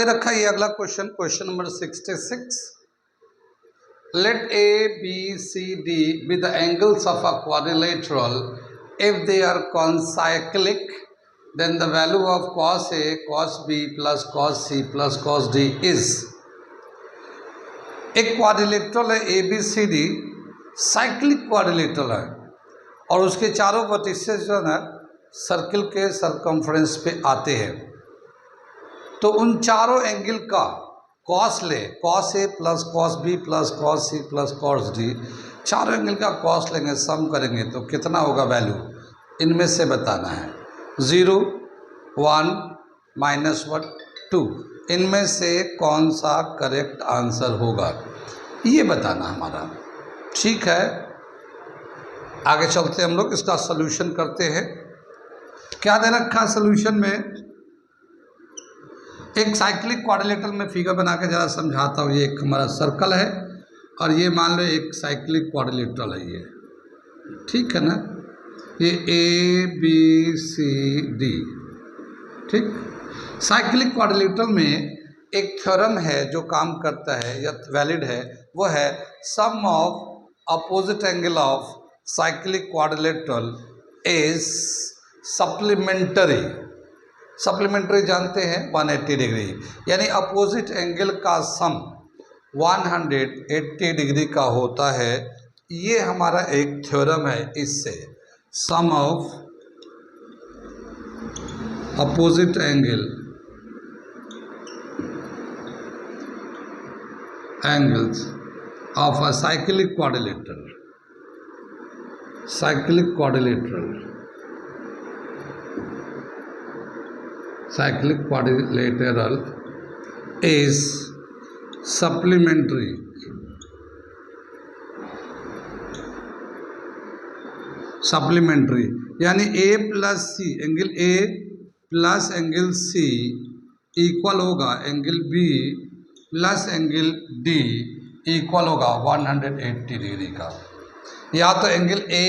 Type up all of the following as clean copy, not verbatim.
वही रखा ये अगला question, question number 66। Let A B C D with the angles of a quadrilateral if they are concyclic, then the value of cos A, cos B plus cos C plus cos D is। एक quadrilateral है A B C D, cyclic quadrilateral है और उसके चारों vertices जो है circle के circumference पे आते हैं। तो उन चारों एंगल का कॉस ले, cos A plus cos B plus cos C plus cos D, चारों एंगल का कॉस लेंगे, सम करेंगे तो कितना होगा वैल्यू, इनमें से बताना है। 0, 1, -1, 2, इनमें से कौन सा करेक्ट आंसर होगा ये बताना हमारा। ठीक है, आगे चलते हम लोग इसका सॉल्यूशन करते हैं। क्या दे रखा सॉल्यूशन में, एक साइक्लिक क्वाड्रिलेटरल में फिगर बना के ज़रा समझाता हूँ। ये एक हमारा सर्कल है और ये मान लो एक साइक्लिक क्वाड्रिलेटरल है ये, ठीक है ना। ये ए बी सी डी, ठीक। साइक्लिक क्वाड्रिलेटरल में एक थ्योरम है जो काम करता है या वैलिड है, वो है sum of opposite angle of cyclic quadrilateral is supplementary. Supplementary जानते हैं 180 डिग्री, यानी अपोजिट एंगल का सम 180 डिग्री का होता है। ये हमारा एक थ्योरम है। इससे sum of opposite angles of a cyclic quadrilateral is supplementary यानी A plus C, angle A plus angle C equal होगा angle B plus angle D equal होगा 180 डिग्री का। या तो एंगल A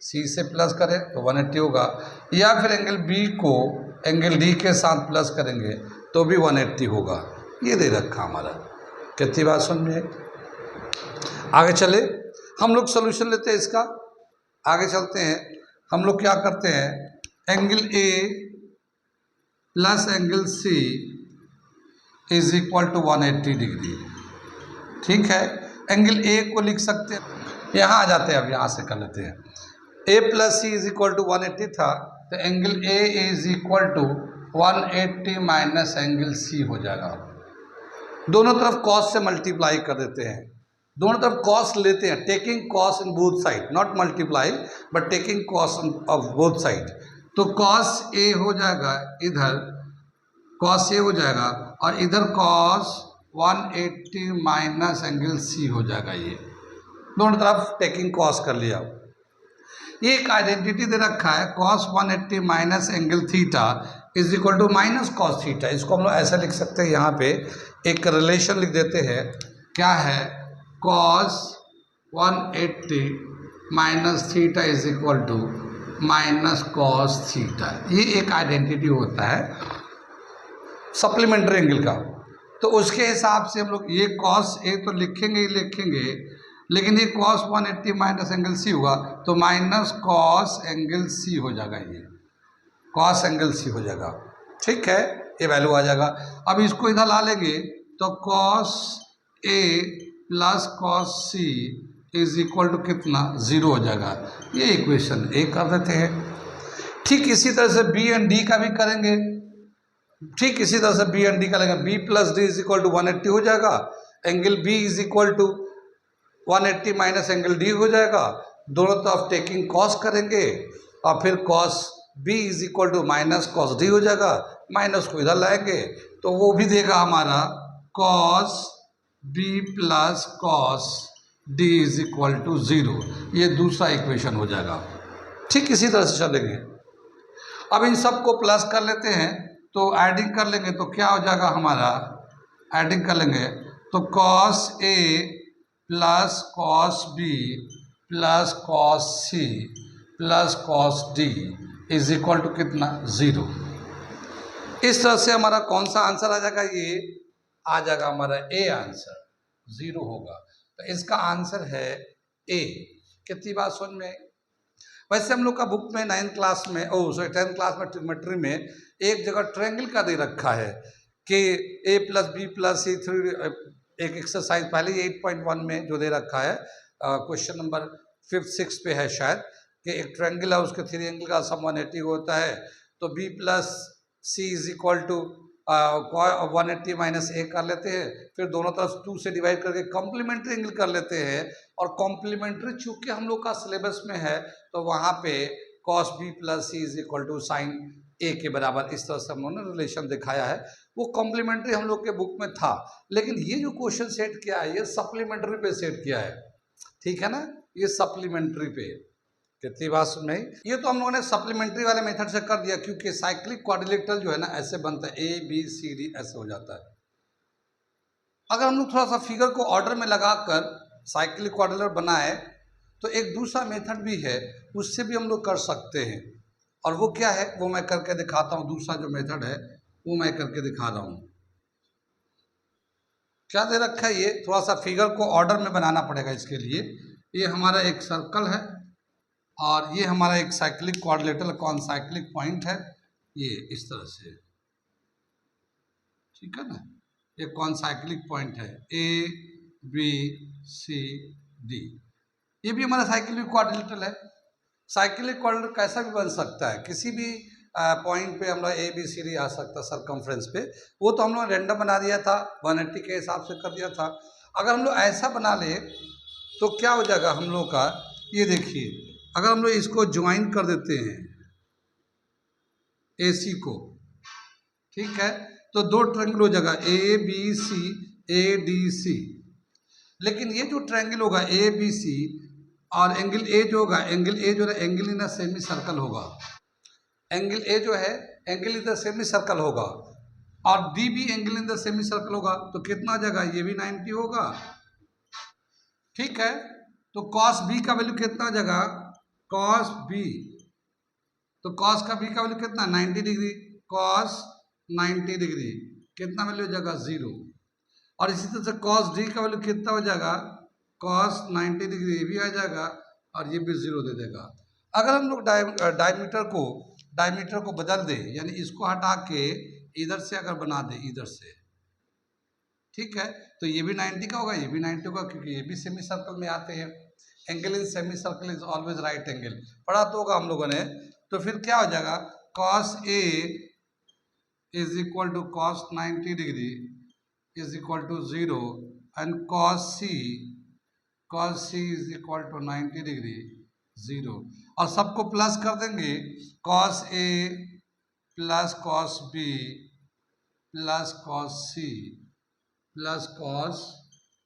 C से प्लस करें तो 180 होगा, या फिर एंगल B को एंगल D के साथ प्लस करेंगे तो भी 180 होगा। ये दे रखा हमारा। कितनी बात समझ में? आगे चले हम लोग सोल्यूशन लेते हैं इसका। आगे चलते हैं हम लोग क्या करते हैं, angle A plus angle C is equal to 180 degree. ठीक है, एंगल A को लिख सकते हैं, यहाँ आ जाते हैं, अब यहाँ से कर लेते हैं। A plus C is equal to 180 था, तो angle A is equal to 180 minus angle C हो जाएगा। दोनों तरफ कॉस से मल्टीप्लाई कर देते हैं, दोनों तरफ कॉस लेते हैं, taking cos in both side, not multiply but taking cos of both side. तो कॉस A हो जाएगा, इधर कॉस A हो जाएगा और इधर कॉस 180 माइनस एंगल C हो जाएगा। ये दोनों तरफ टेकिंग कॉस कर लिया। ये एक आइडेंटिटी दे रखा है, cos 180 minus angle theta is equal to minus cos theta. इसको हम लोग ऐसा लिख सकते हैं, यहाँ पे एक रिलेशन लिख देते हैं। क्या है, cos 180 minus theta is equal to minus cos theta. ये एक आइडेंटिटी होता है सप्लीमेंट्री एंगल का। तो उसके हिसाब से हम लोग ये कॉस ए तो लिखेंगे ही लिखेंगे, लेकिन ये कॉस 180 माइनस एंगल सी होगा तो माइनस कॉस एंगल सी हो जाएगा, ये कॉस एंगल सी हो जाएगा। ठीक है, ये वैल्यू आ जाएगा। अब इसको इधर ला लेंगे तो cos A plus cos C is equal to कितना, 0 हो जाएगा। ये इक्वेशन ए कर देते हैं। ठीक इसी तरह से बी एंड डी का भी करेंगे, ठीक इसी तरह से बी एंड डी का लेंगे। B plus D is equal to 180 हो जाएगा, angle B is equal to 180 minus angle D हो जाएगा। दोनों तरफ टेकिंग कॉस करेंगे और फिर cos B is equal to minus cos D हो जाएगा। माइनस को इधर लाएंगे तो वो भी देगा हमारा cos B plus cos D is equal to 0। ये दूसरा इक्वेशन हो जाएगा। ठीक इसी तरह से चलेंगे। अब इन सब को प्लस कर लेते हैं, तो एडिंग कर लेंगे तो क्या हो जाएगा हमारा, एडिंग कर लेंगे तो cos A plus cos B plus cos C plus cos D is equal to कितना, 0। इस तरह से हमारा कौन सा आंसर आ जाएगा, ये आ जाएगा हमारा ए आंसर, 0 होगा। तो इसका आंसर है ए। कितनी बात समझ में आई? वैसे हम लोग का बुक में 9th क्लास में, 10th क्लास में ट्रिग्नोमेट्री में एक जगह ट्रायंगल का दे रखा है कि a प्लस बी प्लस सी 3, एक एक्सरसाइज पहले 8.1 में जो दे रखा है, क्वेश्चन नंबर 5th 6 पे है शायद, कि एक ट्रायंगल है, उसके 3 एंगल का सम 180 होता है, तो b plus C is equal to 180 minus A कर लेते हैं, फिर दोनों तरफ 2 से डिवाइड करके कॉम्प्लीमेंट्री एंगल कर लेते हैं, और कॉम्प्लीमेंट्री चूंकि हम लोग का सिलेबस में है तो वहाँ पे cos B plus C is equal to sine A के बराबर, इस तरह से हम लोगों ने रिलेशन दिखाया है। वो कॉम्प्लीमेंट्री हम लोग के बुक में था, लेकिन ये जो क्वेश्चन सेट किया है ये सप्लीमेंट्री पे सेट किया है, ठीक है ना, ये सप्लीमेंट्री पे। कितनी बात सुन रही? ये तो हम लोगों ने सप्लीमेंट्री वाले मेथड से कर दिया, क्योंकि साइक्लिक क्वाड्रिलेटरल जो है ना ऐसे बनता है, ए बी सी डी ऐसे हो जाता है। अगर हम लोग थोड़ा सा फिगर को ऑर्डर में लगाकर साइक्लिक क्वाड्रिलेटरल बनाए तो एक दूसरा मेथड भी है, उससे भी हम लोग कर सकते हैं, और वो क्या है वो मैं करके दिखाता हूँ। दूसरा जो मेथड है वो मैं करके दिखा रहा हूँ। क्या दे रखा है, ये थोड़ा सा फिगर को ऑर्डर में बनाना पड़ेगा इसके लिए। ये हमारा एक सर्कल है और ये हमारा एक साइक्लिक क्वाड्रिलेटरल कौन साइक्लिक पॉइंट है, ये इस तरह से, ठीक है ना, ये कौन साइक्लिक पॉइंट है ए बी सी डी, ये भी हमारा साइक्लिक क्वाड्रिलेटरल है। साइक्लिक क्वाड्रिलेटरल कैसा भी बन सकता है, किसी भी पॉइंट पे हम लोग ए बी सी डी आ सकता है सरकमफ्रेंस पे, वो तो हम लोग रैंडम बना दिया था, 180 के हिसाब से कर दिया था। अगर हम लोग ऐसा बना ले तो क्या हो जाएगा हम लोग का, ये देखिए, अगर हम लोग इसको ज्वाइन कर देते हैं ए सी को, ठीक है, तो 2 ट्रायंगल हो जाएगा ए B C A D C. लेकिन ये जो ट्रायंगल होगा ए बी सी और एंगल ए जो होगा, एंगल ए जो है angle in the semi circle होगा, एंगल ए जो है angle in the semi circle होगा, और डी भी angle in the semi circle होगा, तो कितना जगह ये भी 90 होगा, ठीक है। तो कॉस बी का वैल्यू कितना जगह, कॉस बी, तो कॉस का बी का वैल्यू कितना 90 डिग्री, कॉस 90 डिग्री कितना वैल्यू हो जाएगा 0, और इसी तरह से कॉस डी का वैल्यू कितना हो जाएगा, कॉस 90 डिग्री ये भी आ जाएगा और ये भी 0 दे देगा। अगर हम लोग डायमीटर को बदल दें, यानी इसको हटा के इधर से अगर बना दें इधर से, ठीक है, तो ये भी 90 का होगा, ये भी 90 होगा, क्योंकि ये भी सेमी सर्कल में आते हैं। Angle in semi circle is always right angle, पढ़ा तो होगा हम लोगों ने। तो फिर क्या हो जाएगा, cos A is equal to cos 90 degree is equal to 0, and cos C is equal to 90 degree 0, और सबको प्लस कर देंगे, cos A plus cos B plus cos C plus cos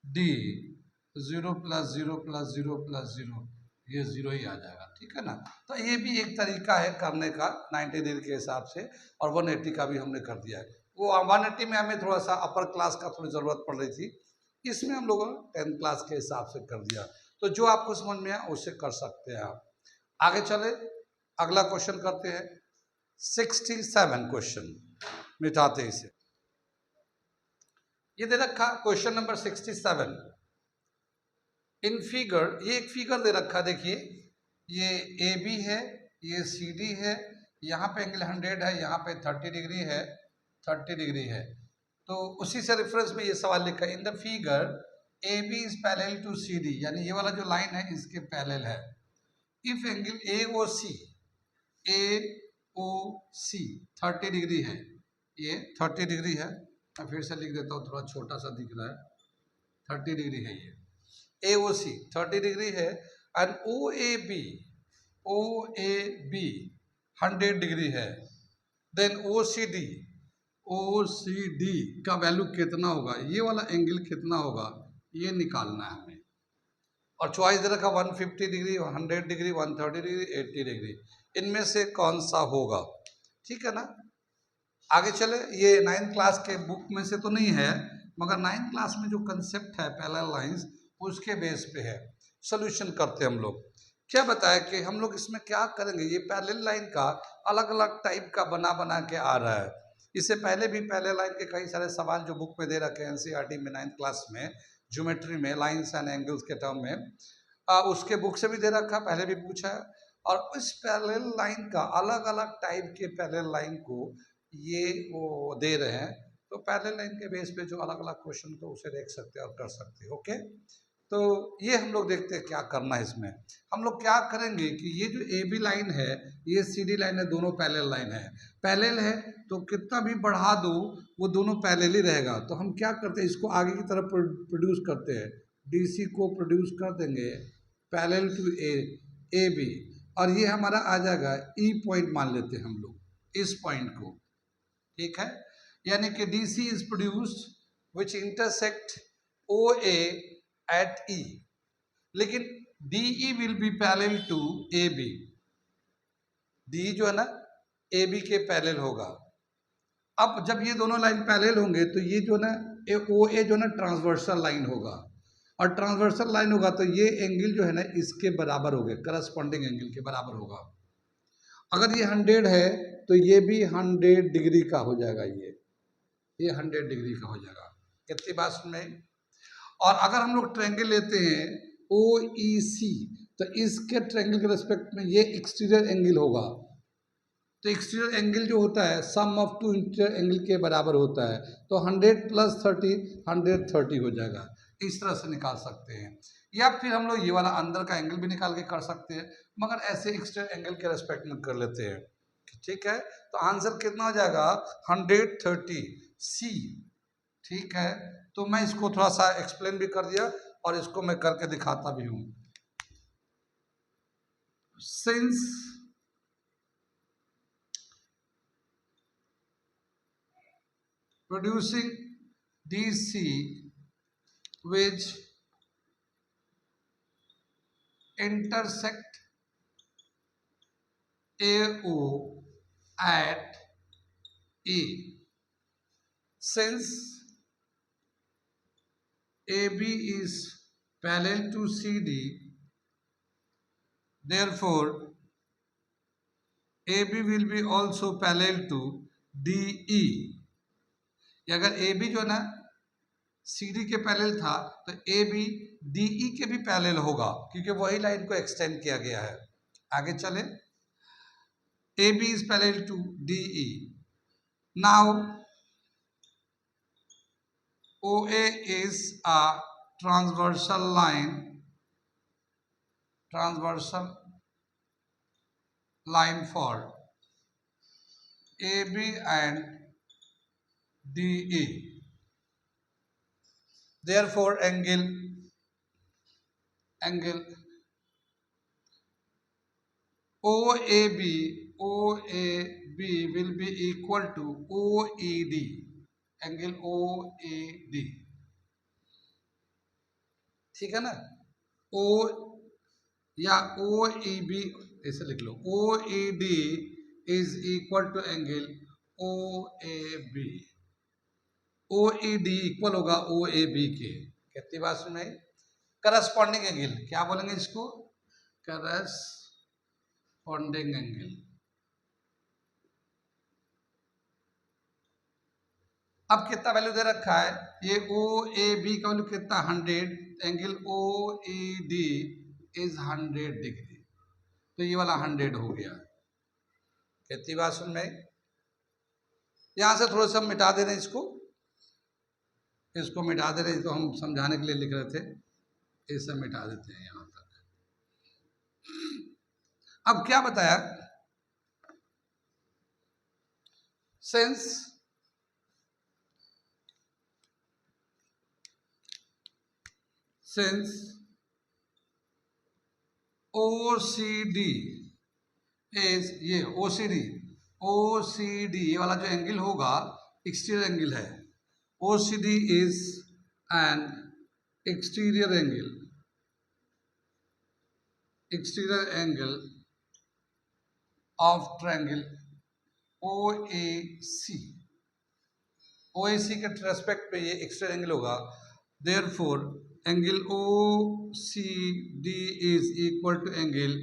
D, 0 plus 0 plus 0 plus 0, ये 0 ही आ जाएगा, ठीक है ना। तो ये भी एक तरीका है करने का 90 डिग्री के हिसाब से, और 180 का भी हमने कर दिया है। वो 180 में हमें थोड़ा सा अपर क्लास का थोड़ी ज़रूरत पड़ रही थी, इसमें हम लोगों ने 10th क्लास के हिसाब से कर दिया। तो जो आपको समझ में आया उससे कर सकते हैं आप। आगे चले, अगला क्वेश्चन करते हैं, 67 क्वेश्चन, मिटाते हैं इसे। ये दे रखा क्वेश्चन नंबर 67 इन फिगर, ये एक फिगर दे रखा, देखिए ये ए बी है, ये सी डी है, यहाँ पे एंगल 100 है, यहाँ पे 30 डिग्री है, 30 डिग्री है। तो उसी से रेफरेंस में ये सवाल लिखा है, in the figure A B is parallel to C D, यानी ये वाला जो लाइन है इसके पैरेलल है। If angle A O C 30 degree है, ये 30 डिग्री है, मैं फिर से लिख देता हूँ, थोड़ा छोटा सा दिख रहा है, 30 डिग्री है ये, ए ओ सी 30 डिग्री है, and O A B 100 degree है, देन ओ सी डी का वैल्यू कितना होगा, ये वाला एंगल कितना होगा, ये निकालना है हमें। और चॉइस दे रखा 150 डिग्री, 100 डिग्री, 130 डिग्री, 80 डिग्री, इनमें से कौन सा होगा, ठीक है ना। आगे चले, ये 9th क्लास के बुक में से तो नहीं है, मगर 9th क्लास में जो कंसेप्ट है पैरेलल लाइंस, उसके बेस पे है। सोल्यूशन करते हैं हम लोग। क्या बताया कि हम लोग इसमें क्या करेंगे, ये पैरेलल लाइन का अलग अलग टाइप का बना के आ रहा है। इससे पहले भी पहले लाइन के कई सारे सवाल जो बुक में दे रखे हैं एनसीईआरटी में 9th क्लास में ज्योमेट्री में लाइंस एंड एंगल्स के टर्म में उसके बुक से भी दे रखा, पहले भी पूछा है। और इस पैरेलल लाइन का अलग अलग टाइप के पैरेलल लाइन को ये वो दे रहे हैं, तो पैरेलल लाइन के बेस पे जो अलग अलग क्वेश्चन को उसे देख सकते हैं और कर सकते हैं। ओके, तो ये हम लोग देखते हैं क्या करना है इसमें। हम लोग क्या करेंगे कि ये जो ए बी लाइन है, ये सी डी लाइन है, दोनों पैरेलल लाइन है। पैरेलल है तो कितना भी बढ़ा दो वो दोनों पैरेलल ही रहेगा। तो हम क्या करते हैं, इसको आगे की तरफ प्रोड्यूस करते हैं, डी सी को प्रोड्यूस कर देंगे पैरेलल टू ए बी, और ये हमारा आ जाएगा ई पॉइंट मान लेते हैं हम लोग इस पॉइंट को, ठीक है। यानी कि D C is produced which intersect O A at E, लेकिन D E will be parallel to A B. D जो है ना ए बी के पैरेलल होगा। अब जब ये दोनों लाइन पैरेलल होंगे तो ये जो ना ओ ए जो ना ट्रांसवर्सल लाइन होगा, और ट्रांसवर्सल लाइन होगा तो ये एंगल जो है ना इसके बराबर होगा, करस्पॉन्डिंग एंगल के बराबर होगा। अगर ये 100 है तो ये भी 100 डिग्री का हो जाएगा, ये 100 डिग्री का हो जाएगा। कितनी बात सुन में। और अगर हम लोग ट्रायंगल लेते हैं ओ ई सी, तो इसके ट्रायंगल के रेस्पेक्ट में ये एक्सटीरियर एंगल होगा। तो एक्सटीरियर एंगल जो होता है sum of to interior angle के बराबर होता है, तो 100 + 30 130 हो जाएगा। इस तरह से निकाल सकते हैं, या फिर हम लोग ये वाला अंदर का एंगल भी निकाल के कर सकते हैं, मगर ऐसे एक्सटीरियर एंगल के रेस्पेक्ट में कर लेते हैं, ठीक है। तो आंसर कितना हो जाएगा 130 सी, ठीक है। तो मैं इसको थोड़ा सा एक्सप्लेन भी कर दिया और इसको मैं करके दिखाता भी हूं। Since producing DC which intersect AO at E, since AB is parallel to CD, therefore AB will be also parallel to DE। अगर ए बी जो ना सी डी के पैरेलल था तो ए बी डी ई के भी पैरेलल होगा, क्योंकि वही लाइन को एक्सटेंड किया गया है। आगे चले, A B is parallel to D E. Now O A is a transversal line for A B and DE, therefore angle OAB will be equal to OED, angle OAD, ठीक है ना। O या OEB ऐसे लिख लो, OED is equal to angle OAB। OED equal होगा OAB के। कितनी बात सुनाई। करस्पॉन्डिंग एंगल क्या बोलेंगे इसको, करस्पॉन्डिंग एंगल। अब कितना वैल्यू दे रखा है, ये OAB का वैल्यू कितना 100, एंगल OED इज 100 डिग्री, तो ये वाला 100 हो गया। कितनी बात सुन में। यहां से थोड़ा सा मिटा दे रहे हैं, इसको मिटा दे रहे, तो हम समझाने के लिए लिख रहे थे, इसे मिटा देते हैं यहां तक। अब क्या बताया, सिंस OCD इज ये OCD ये वाला जो एंगल होगा एक्सटीरियर एंगल है। OCD is an exterior angle of triangle OAC। OAC के रेस्पेक्ट पे ये एक्सटीरियर एंगल होगा, therefore angle OCD is equal to angle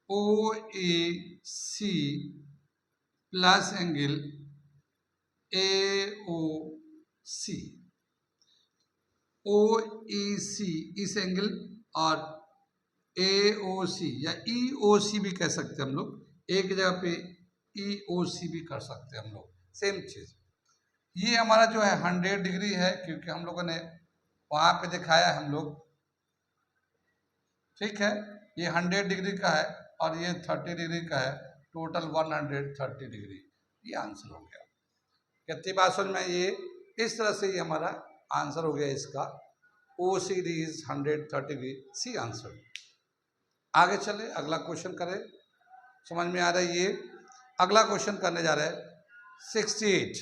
OAC plus angle A O C. O E C इस angle और ए O सी या ई ओ सी भी कह सकते हैं हम लोग, एक जगह पे ई ओ सी भी कर सकते हैं हम लोग, सेम चीज। ये हमारा जो है 100 डिग्री है, क्योंकि हम लोगों ने वहां पे दिखाया है हम लोग, ठीक है। ये 100 डिग्री का है और ये 30 डिग्री का है, टोटल 130 डिग्री। ये आंसर हो गया। कितनी बात समझ में, ये इस तरह से ये हमारा आंसर हो गया इसका। O C D is 130 degree, C answer. आगे चले, अगला क्वेश्चन करें। समझ में आ रहा है? ये अगला क्वेश्चन करने जा रहे हैं 68।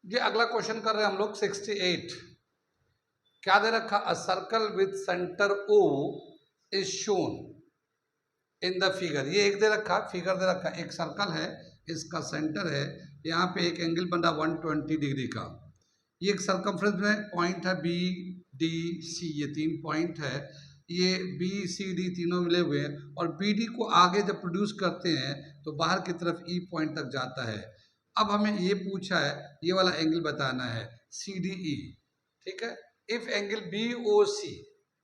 ये अगला क्वेश्चन कर रहे हैं हम लोग 68। क्या दे रखा? A circle with centre O is shown in the figure. ये एक दे रखा, फिगर दे रखा, एक सर्कल है, इसका सेंटर है, यहाँ पे एक एंगल बन रहा 120 डिग्री का। ये एक सर्कमफ्रेंस में पॉइंट है बी डी सी, ये 3 पॉइंट है, ये बी सी डी तीनों मिले हुए हैं, और बी डी को आगे जब प्रोड्यूस करते हैं तो बाहर की तरफ ई पॉइंट तक जाता है। अब हमें ये पूछा है, ये वाला एंगल बताना है सी डी ई, ठीक है। If angle B O C,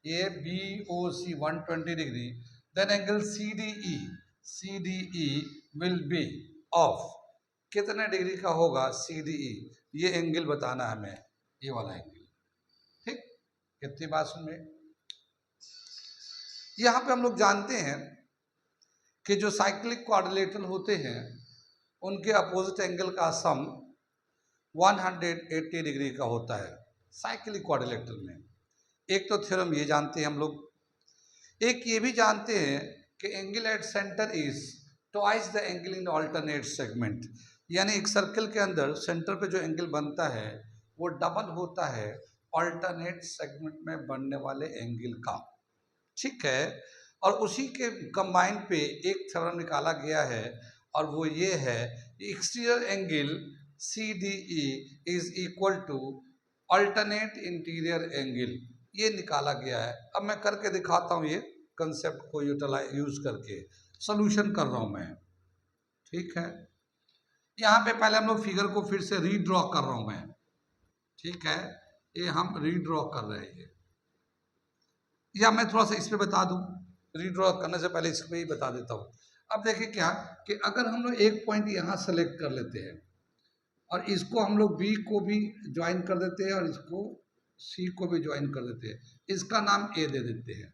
ये B O C 120 degree, then angle C D E will be of कितने डिग्री का होगा सी डी ई, ये एंगल बताना है हमें, ये वाला एंगल, ठीक। कितनी बात सुन में, यहाँ पे हम लोग जानते हैं कि जो साइक्लिक क्वाड्रिलेटरल होते हैं उनके अपोजिट एंगल का सम 180 डिग्री का होता है साइक्लिक क्वाड्रिलेटरल में। एक तो थ्योरम ये जानते हैं हम लोग, एक ये भी जानते हैं कि angle at centre is twice the angle in alternate segment, यानी एक सर्कल के अंदर सेंटर पे जो एंगल बनता है वो डबल होता है ऑल्टरनेट सेगमेंट में बनने वाले एंगल का, ठीक है। और उसी के कंबाइन पे एक थ्योरम निकाला गया है, और वो ये है, exterior angle C D E is equal to alternate interior angle, ये निकाला गया है। अब मैं करके दिखाता हूँ, ये कंसेप्ट को यूज करके सोल्यूशन कर रहा हूँ मैं, ठीक है। यहाँ पे पहले हम लोग फिगर को फिर से रीड्रॉ कर रहा हूँ मैं, ठीक है। ये हम रीड्रॉ कर रहे हैं, या मैं थोड़ा सा इस पे बता दूं, रीड्रॉ करने से पहले इस पे ही बता देता हूँ। अब देखिए क्या कि अगर हम लोग एक पॉइंट यहाँ सेलेक्ट कर लेते हैं और इसको हम लोग बी को भी ज्वाइन कर देते हैं और इसको सी को भी ज्वाइन कर देते हैं, इसका नाम ए दे देते हैं,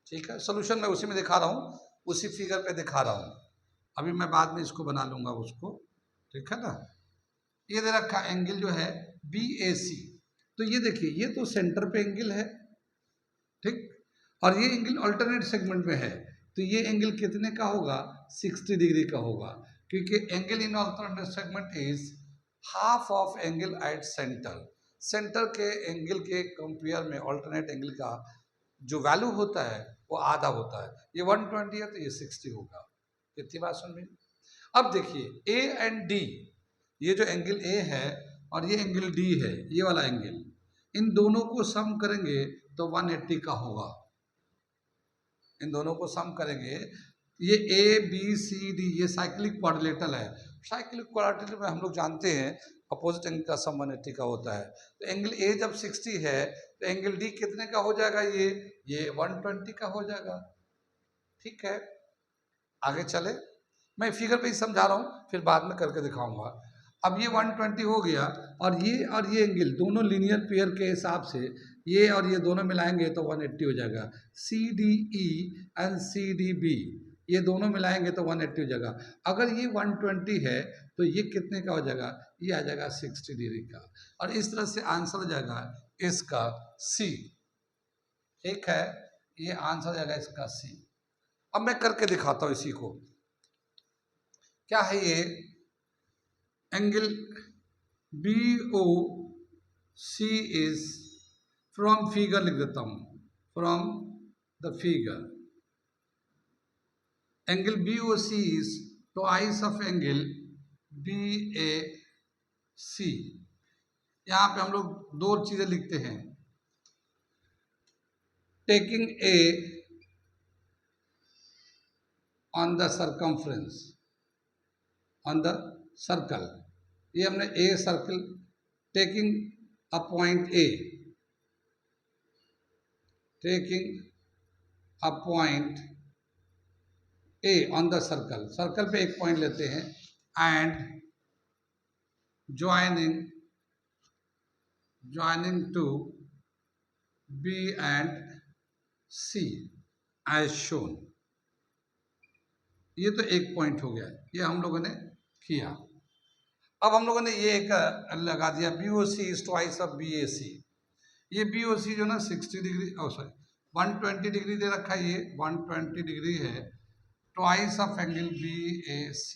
ठीक है। सोल्यूशन मैं उसी में दिखा रहा हूँ, उसी फिगर पे दिखा रहा हूँ, अभी मैं बाद में इसको बना लूंगा उसको, ठीक है ना। ये दे रखा एंगल जो है बी ए सी, तो ये देखिए ये तो सेंटर पे एंगल है, ठीक, और ये एंगल अल्टरनेट सेगमेंट में है, तो ये एंगल कितने का होगा? 60 डिग्री का होगा, क्योंकि angle in alternate segment is half of angle at centre. Centre के एंगल के कंपेयर में अल्टरनेट एंगल का जो वैल्यू होता है वो आधा होता है, ये 120 है तो ये 60 होगा। कितनी बात सुन रही? अब देखिए ए एंड डी, ये जो एंगल ए है और ये एंगल डी है, ये वाला एंगल, इन दोनों को सम करेंगे तो 180 का होगा। इन दोनों को सम करेंगे, ये ए बी सी डी ये साइक्लिक क्वाड्रिलेटरल है, साइक्लिक क्वाड्रिलेटरल में हम लोग जानते हैं अपोजिट एंगल का सम 180 का होता है। तो एंगल ए जब 60 है तो एंगल डी कितने का हो जाएगा? ये 120 का हो जाएगा, ठीक है। आगे चले, मैं फिगर पे ही समझा रहा हूँ, फिर बाद में करके दिखाऊंगा। अब ये 120 हो गया, और ये एंगल दोनों लीनियर पेयर के हिसाब से ये और ये दोनों मिलाएंगे तो 180 हो जाएगा। C D E and C D B ये दोनों मिलाएंगे तो 180 हो जाएगा। अगर ये 120 है तो ये कितने का हो जाएगा? ये आ जाएगा 60 डिग्री का, और इस तरह से आंसर हो जाएगा इसका सी, ठीक है। ये आंसर हो जाएगा इसका सी। अब मैं करके दिखाता हूँ इसी को, क्या है ये angle B O C is, from figure लिख देता हूं, from the figure angle B O C is twice of angle B A C. यहां पे हम लोग दो चीजें लिखते हैं, taking A on the circumference, on the circle. ये हमने a circle taking a point A, taking a point A on the circle, circle पे एक पॉइंट लेते हैं, and joining to B and C as shown। ये तो एक point हो गया, ये हम लोगों ने किया। अब हम लोगों ने ये एक लगा दिया, BOC is twice of BAC। ये BOC जो ना 60 डिग्री, सॉरी 120 डिग्री दे रखा है, ये 120 डिग्री है, ट्वाइस ऑफ एंगल BAC,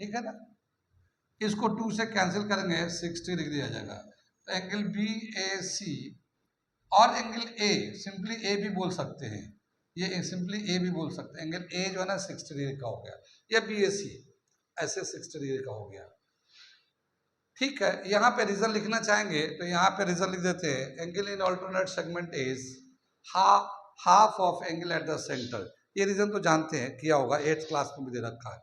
ठीक है ना। इसको 2 से कैंसिल करेंगे, 60 डिग्री आ जाएगा। तो एंगल BAC और एंगल A, सिंपली A भी बोल सकते हैं, ये सिंपली A भी बोल सकते हैं। एंगल A जो है ना 60 डिग्री का हो गया, या BAC ऐसे 60 डिग्री का हो गया, ठीक है। यहाँ पे रीजन लिखना चाहेंगे तो यहाँ पे रीजन लिख देते हैं, angle in alternate segment is half of angle at the centre. ये रीजन तो जानते हैं, किया होगा, 8th क्लास में भी दे रखा है,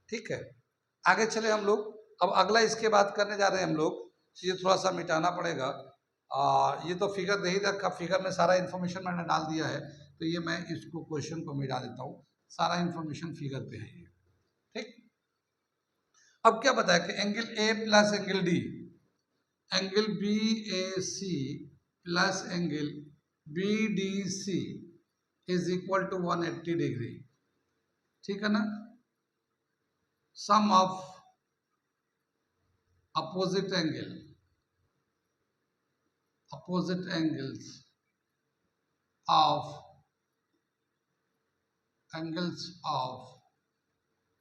ठीक है। आगे चले हम लोग, अब अगला इसके बाद करने जा रहे हैं हम लोग, ये थोड़ा सा मिटाना पड़ेगा। ये तो फिगर नहीं रखा, फिगर में सारा इन्फॉर्मेशन मैंने डाल दिया है, तो ये मैं इसको क्वेश्चन को मिटा देता हूँ, सारा इन्फॉर्मेशन फिगर पे है ये, ठीक। अब क्या बताया कि angle A plus angle D, angle BAC plus angle BDC is equal to 180 degree, ठीक है ना। Sum of opposite angles of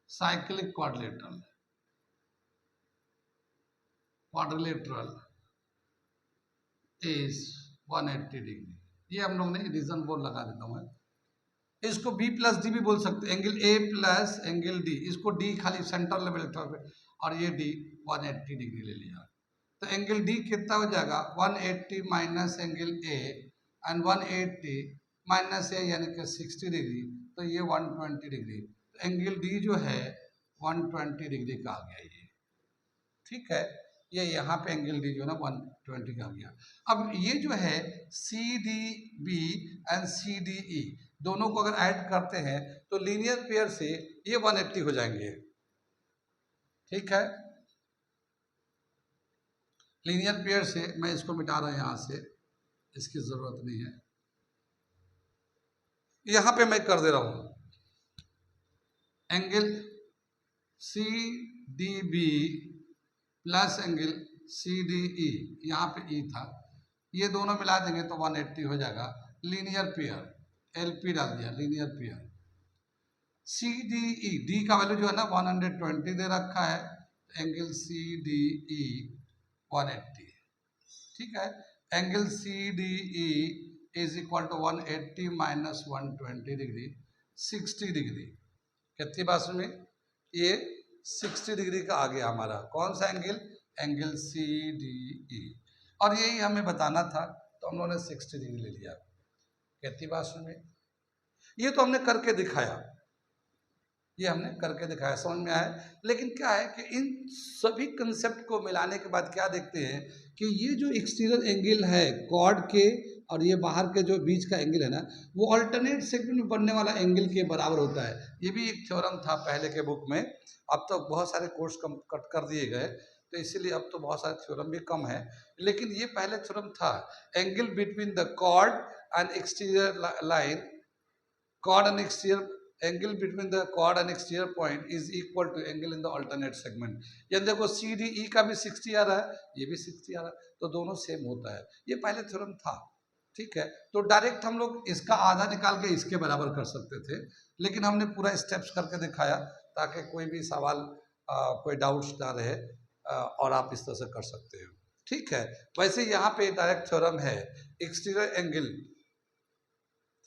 cyclic quadrilateral is 180 degree. ये हम लोग ने रीजन बोर्ड लगा देता हूँ, इसको B प्लस डी भी बोल सकते हैं, angle A plus angle D, इसको D खाली सेंटर लेवल पे, और ये D 180 डिग्री ले लिया। तो एंगल D कितना हो जाएगा, 180 minus angle A, and 180 minus A यानी कि 60 डिग्री, तो ये 120 डिग्री। तो एंगल D जो है 120 डिग्री का आ गया ये, ठीक है। ये यहाँ पे एंगल D जो है ना 120 का आ गया। अब ये जो है CDB एंड CDE दोनों को अगर ऐड करते हैं तो लीनियर पेयर से ये 180 हो जाएंगे, ठीक है। लीनियर पेयर से मैं इसको मिटा रहा हूं, यहां से इसकी जरूरत नहीं है, यहां पे मैं कर दे रहा हूं, angle CDB plus angle CDE, यहाँ पे E था, ये दोनों मिला देंगे तो 180 हो जाएगा। लीनियर पेयर, LP डाल दिया, लीनियर पेयर। CDE, D का वैल्यू जो है ना 120 दे रखा है, एंगल CDE 180, ठीक है। Angle CDE is equal to 180 minus 120 degree, 60 degree. कितनी बात में ये 60 डिग्री का आ गया हमारा, कौन सा एंगल, एंगल CDE, और यही हमें बताना था, तो हम लोगों ने 60 डिग्री ले लिया। कितनी बात में ये तो हमने करके दिखाया, ये हमने करके दिखाया, समझ में आया। लेकिन क्या है कि इन सभी कंसेप्ट को मिलाने के बाद क्या देखते हैं कि ये जो एक्सटीरियर एंगल है कॉर्ड के और ये बाहर के जो बीच का एंगल है ना, वो अल्टरनेट सेगमेंट में बनने वाला एंगल के बराबर होता है। ये भी एक थ्योरम था पहले के बुक में, अब तो बहुत सारे कोर्स कम कट कर दिए गए, तो इसीलिए अब तो बहुत सारे थ्योरम भी कम है, लेकिन ये पहले थ्योरम था, angle between the chord and exterior line, chord and exterior angle between the chord and exterior point is equal to angle in the alternate segment। ये देखो CDE का भी 60 आ रहा है, ये भी 60 आ रहा है, तो दोनों सेम होता है। ये पहले थ्योरम था, ठीक है। तो डायरेक्ट हम लोग इसका आधा निकाल के इसके बराबर कर सकते थे, लेकिन हमने पूरा स्टेप्स करके दिखाया ताकि कोई भी सवाल कोई डाउट्स ना रहे, और आप इस तरह से कर सकते हो, ठीक है। वैसे यहाँ पे डायरेक्ट थ्योरम है एक्सटीरियर एंगल,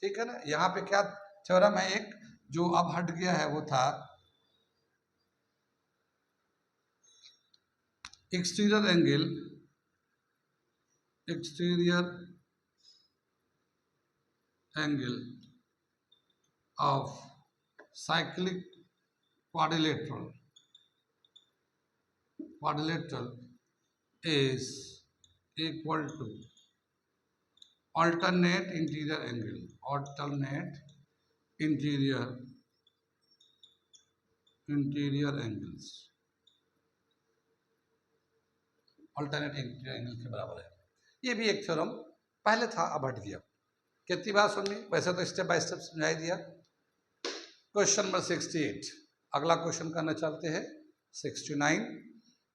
ठीक है ना। यहाँ पे क्या थ्योरम है, एक जो अब हट गया है, वो था exterior angle of cyclic quadrilateral, quadrilateral is equal to alternate interior angle, alternate interior angles, alternate interior angle के बराबर है। ये भी एक थ्योरम पहले था, अब हट गया। कितनी बार सुननी, वैसे तो स्टेप बाय स्टेप समझाई दिया। क्वेश्चन नंबर 68, अगला क्वेश्चन करना चाहते हैं 69।